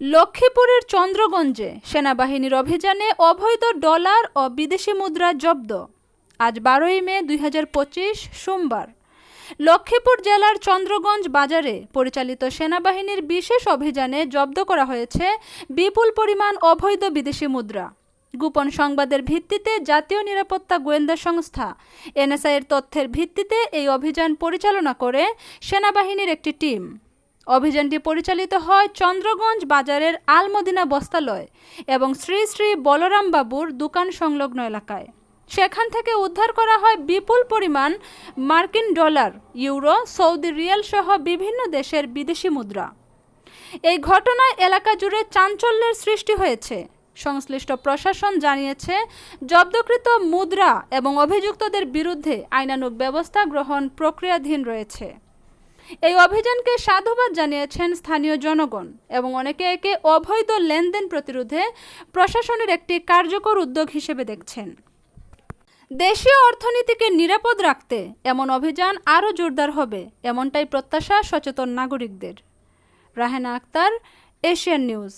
লক্ষ্মীপুরের চন্দ্রগঞ্জে সেনাবাহিনীর অভিযানে অবৈধ ডলার ও বিদেশি মুদ্রা জব্দ। আজ 12 মে 2025 সোমবার লক্ষ্মীপুর জেলার চন্দ্রগঞ্জ বাজারে পরিচালিত সেনাবাহিনীর বিশেষ অভিযানে জব্দ করা হয়েছে বিপুল পরিমাণ অবৈধ বিদেশি মুদ্রা। গোপন সংবাদের ভিত্তিতে জাতীয় নিরাপত্তা গোয়েন্দা সংস্থা এনএসআই-এর তথ্যের ভিত্তিতে এই অভিযান পরিচালনা করে সেনাবাহিনীর একটি টিম। অভিযানটি পরিচালিত হয় চন্দ্রগঞ্জ বাজারের আলমদিনা বস্ত্রালয় এবং শ্রী শ্রী বলরাম বাবুর দোকান সংলগ্ন এলাকায়। সেখান থেকে উদ্ধার করা হয় বিপুল পরিমাণ মার্কিন ডলার, ইউরো, সৌদি রিয়াল সহ বিভিন্ন দেশের বিদেশি মুদ্রা। এই ঘটনায় এলাকা জুড়ে চাঞ্চল্যের সৃষ্টি হয়েছে। সংশ্লিষ্ট প্রশাসন জানিয়েছে, জব্দকৃত মুদ্রা এবং অভিযুক্তদের বিরুদ্ধে আইনানুগ ব্যবস্থা গ্রহণ প্রক্রিয়াধীন রয়েছে। এই অভিযানকে সাধুবাদ জানিয়েছেন স্থানীয় জনগণ এবং অনেকে একে অবৈধ লেনদেন প্রতিরোধে প্রশাসনের একটি কার্যকর উদ্যোগ হিসেবে দেখছেন। দেশীয় অর্থনীতিকে নিরাপদ রাখতে এমন অভিযান আরও জোরদার হবে, এমনটাই প্রত্যাশা সচেতন নাগরিকদের। Rahena Akhtar, Asian news.